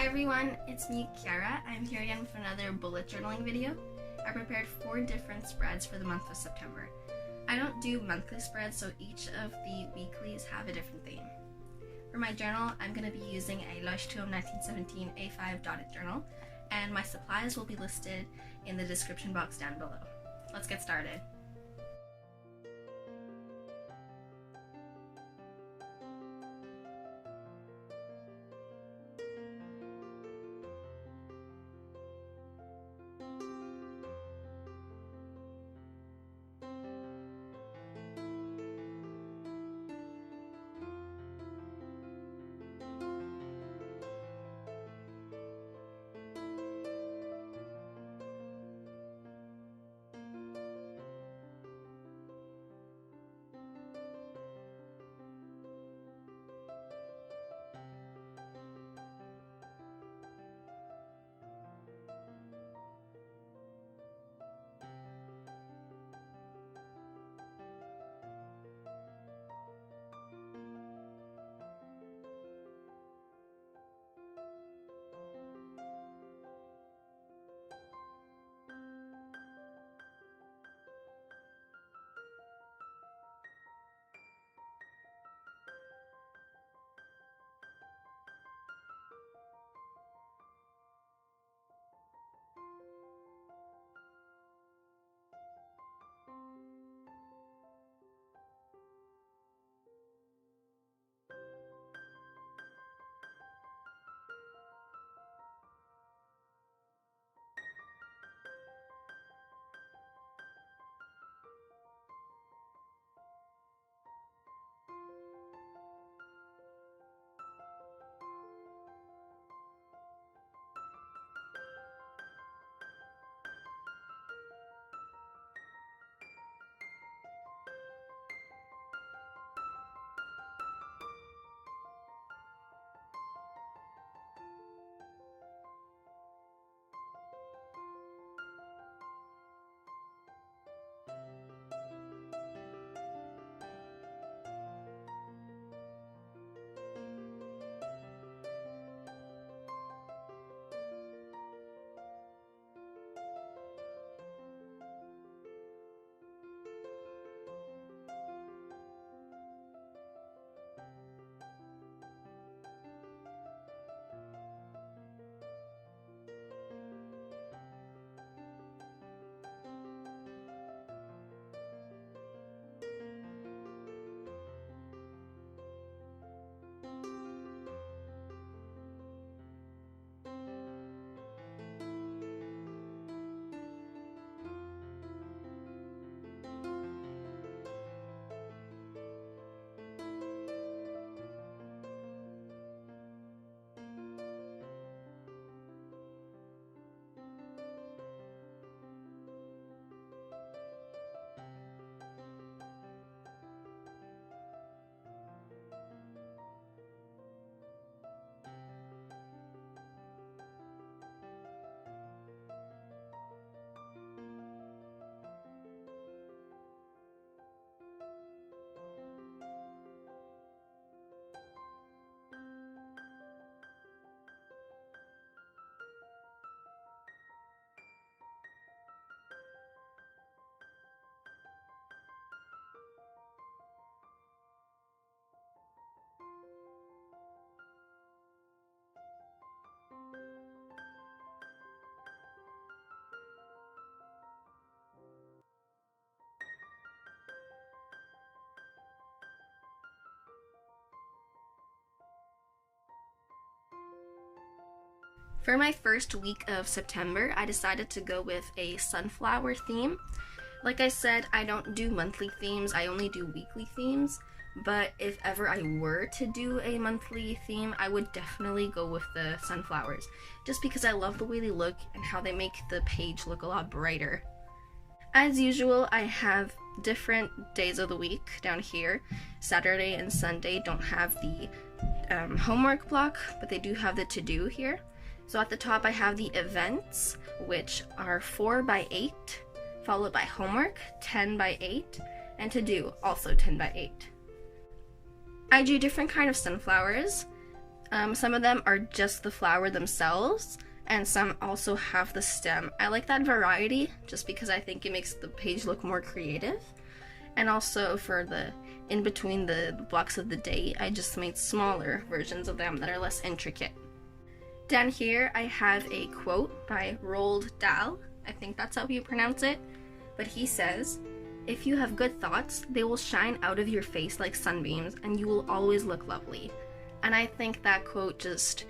everyone, it's me, Kiara. I'm here again with another bullet journaling video. I prepared 4 different spreads for the month of September. I don't do monthly spreads, so each of the weeklies have a different theme. For my journal, I'm going to be using a Leuchtturm 1917 A5 dotted journal, and my supplies will be listed in the description box down below. Let's get started. For my first week of September, I decided to go with a sunflower theme. Like I said, I don't do monthly themes, I only do weekly themes, but if ever I were to do a monthly theme, I would definitely go with the sunflowers, just because I love the way they look and how they make the page look a lot brighter. As usual, I have different days of the week down here. Saturday and Sunday don't have the homework block, but they do have the to-do here. So at the top I have the events, which are 4 by 8, followed by homework, 10 by 8, and to do, also 10 by 8. I do different kind of sunflowers. Some of them are just the flower themselves, and some also have the stem. I like that variety just because I think it makes the page look more creative. And also for the in between the blocks of the day, I just made smaller versions of them that are less intricate. Down here I have a quote by Roald Dahl. I think that's how you pronounce it. But he says, "If you have good thoughts, they will shine out of your face like sunbeams, and you will always look lovely." And I think that quote just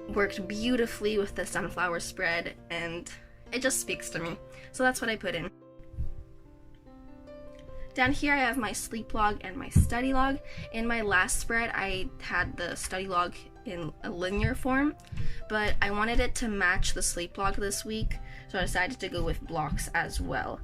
worked beautifully with the sunflower spread, and it just speaks to me. So that's what I put in. Down here I have my sleep log and my study log. In my last spread I had the study log in a linear form, but I wanted it to match the sleep log this week, so I decided to go with blocks as well.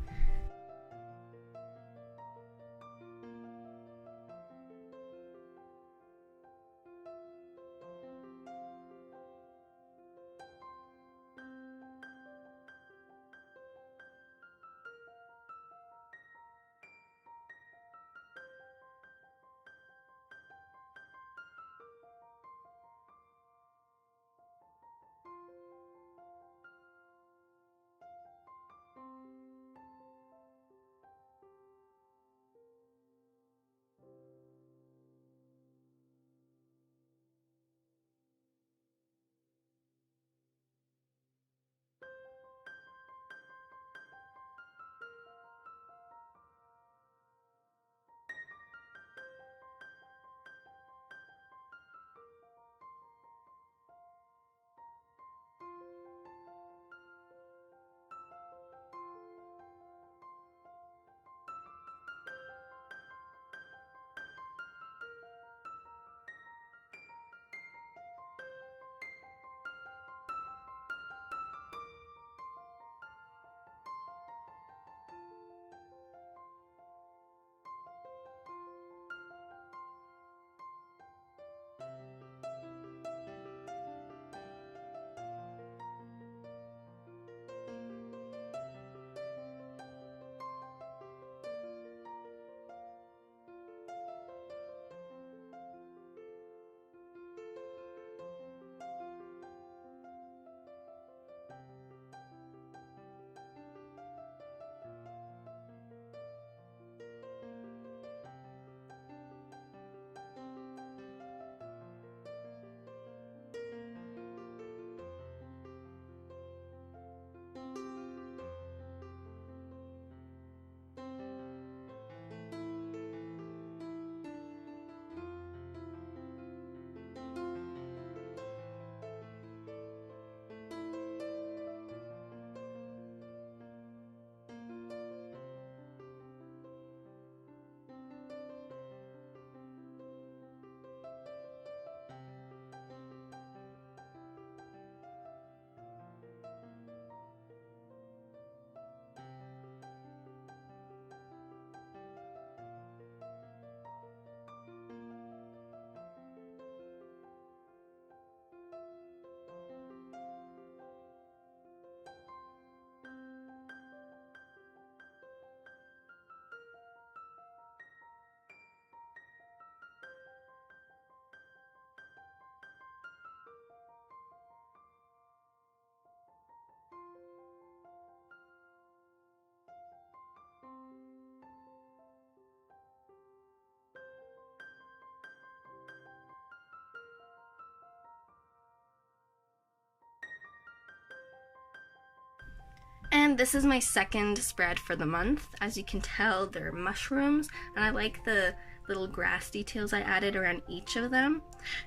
And this is my second spread for the month. As you can tell, they're mushrooms, and I like the little grass details I added around each of them,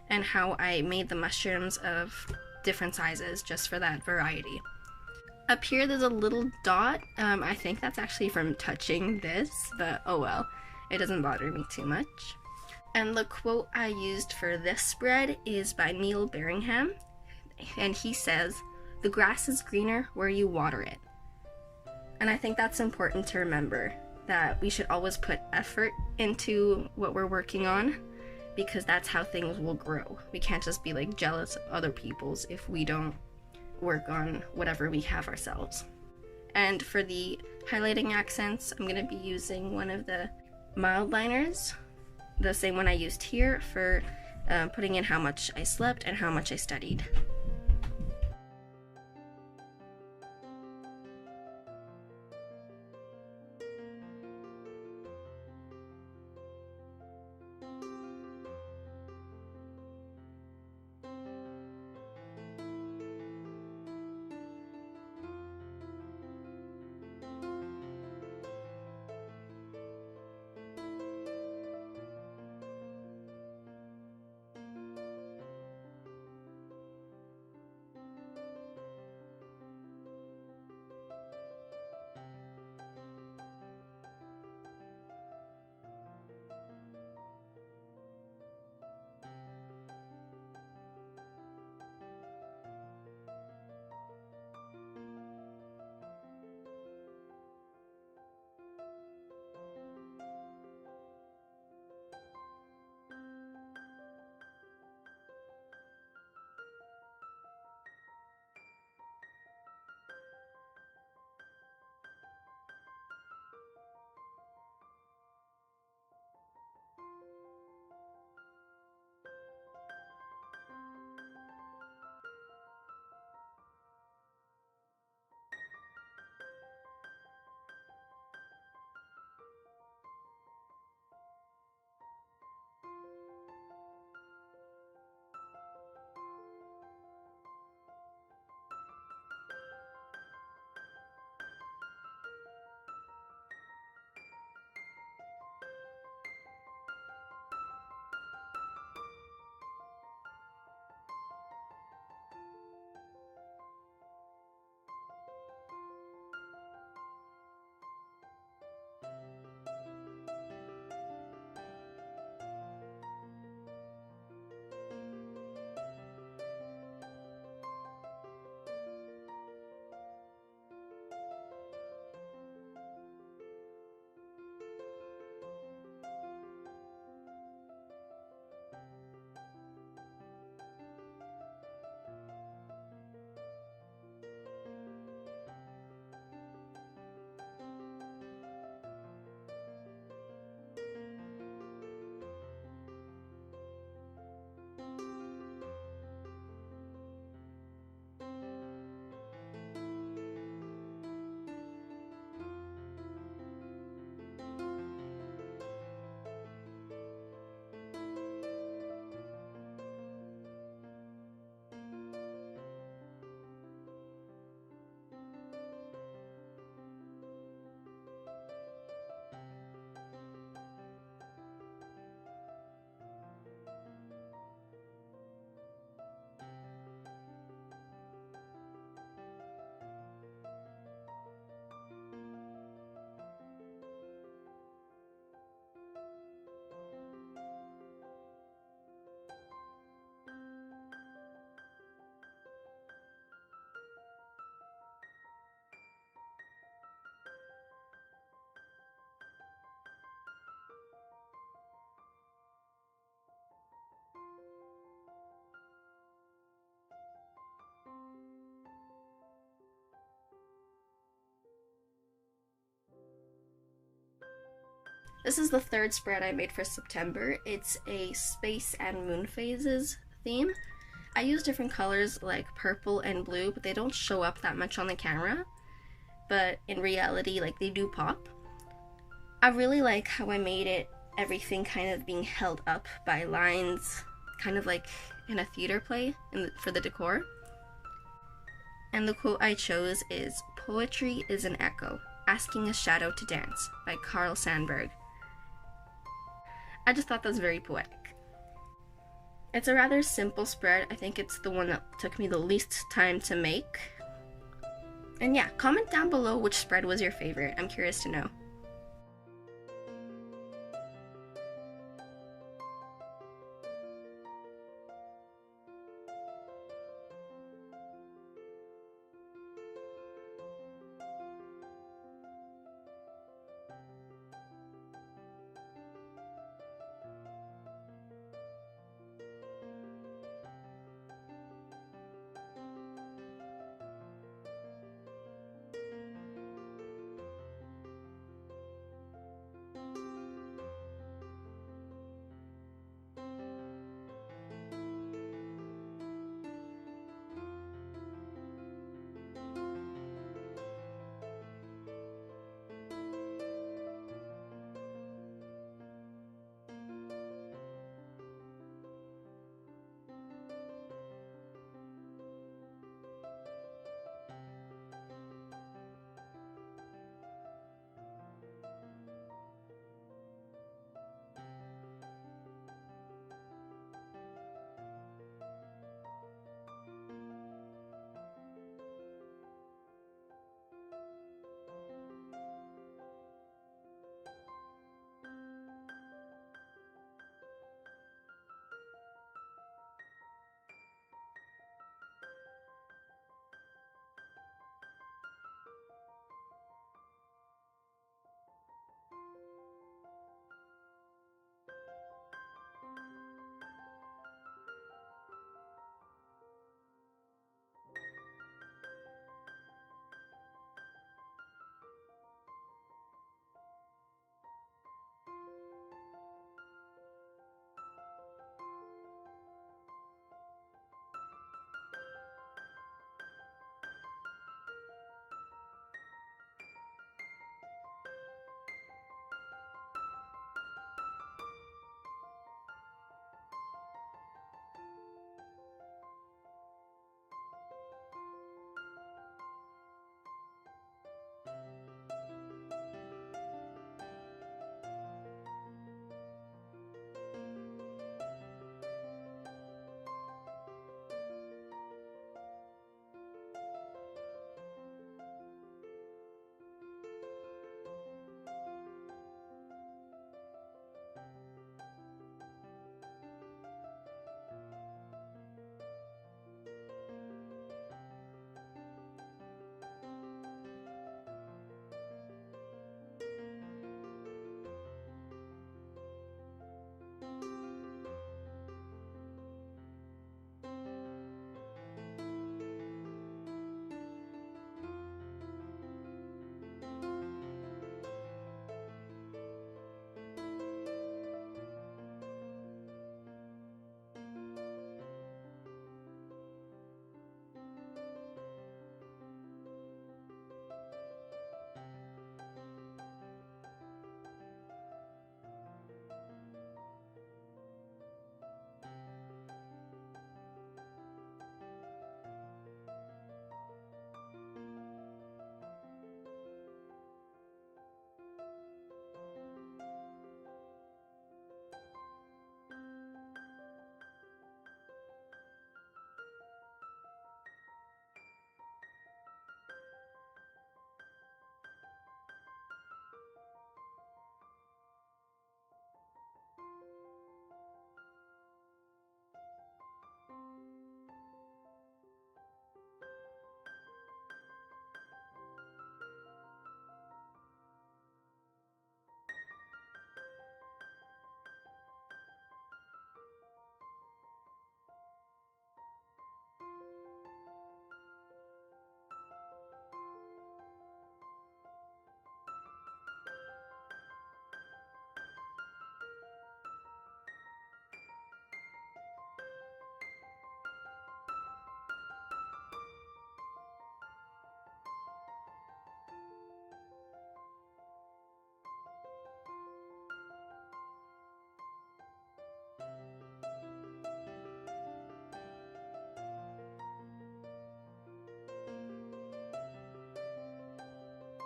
and how I made the mushrooms of different sizes just for that variety. Up here there's a little dot. I think that's actually from touching this, but oh well, it doesn't bother me too much. And the quote I used for this spread is by Neil Berringham, and he says, "The grass is greener where you water it." And I think that's important to remember, that we should always put effort into what we're working on, because that's how things will grow. We can't just be like jealous of other people's if we don't work on whatever we have ourselves. And for the highlighting accents, I'm going to be using one of the Mildliners, the same one I used here, for putting in how much I slept and how much I studied. This is the third spread I made for September. It's a space and moon phases theme. I use different colors like purple and blue, but they don't show up that much on the camera. But in reality, like, they do pop. I really like how I made it, everything kind of being held up by lines, kind of like in a theater play for the decor. And the quote I chose is, "Poetry is an echo, asking a shadow to dance," by Carl Sandburg. I just thought that was very poetic. It's a rather simple spread. I think it's the one that took me the least time to make. And yeah, comment down below which spread was your favorite. I'm curious to know.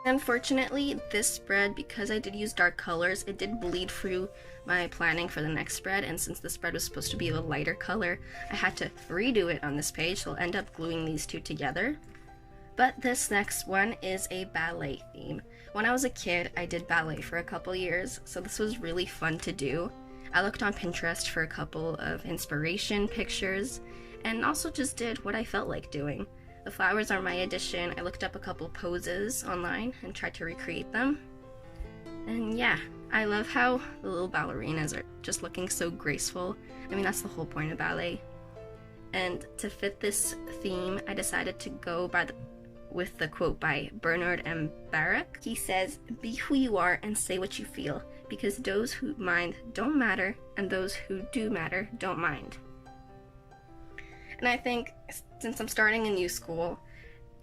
Unfortunately, this spread, because I did use dark colors, it did bleed through my planning for the next spread, and since the spread was supposed to be of a lighter color, I had to redo it on this page, so I'll end up gluing these two together. But this next one is a ballet theme. When I was a kid, I did ballet for a couple years, so this was really fun to do. I looked on Pinterest for a couple of inspiration pictures, and also just did what I felt like doing. The flowers are my addition. I looked up a couple poses online and tried to recreate them. And yeah, I love how the little ballerinas are just looking so graceful. I mean, that's the whole point of ballet. And to fit this theme, I decided to go with the quote by Bernard M. Baruch. He says, "Be who you are and say what you feel, because those who mind don't matter, and those who do matter don't mind." And I think since I'm starting a new school,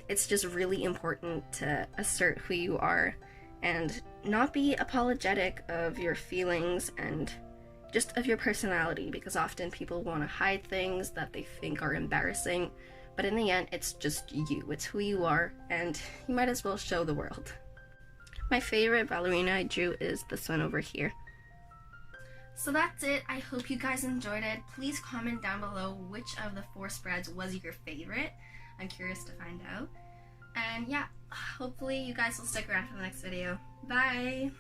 it's just really important to assert who you are and not be apologetic of your feelings and just of your personality, because often people want to hide things that they think are embarrassing, but in the end, it's just you. It's who you are, and you might as well show the world. My favorite ballerina I drew is this one over here. So that's it. I hope you guys enjoyed it. Please comment down below which of the 4 spreads was your favorite. I'm curious to find out. And yeah, hopefully you guys will stick around for the next video. Bye!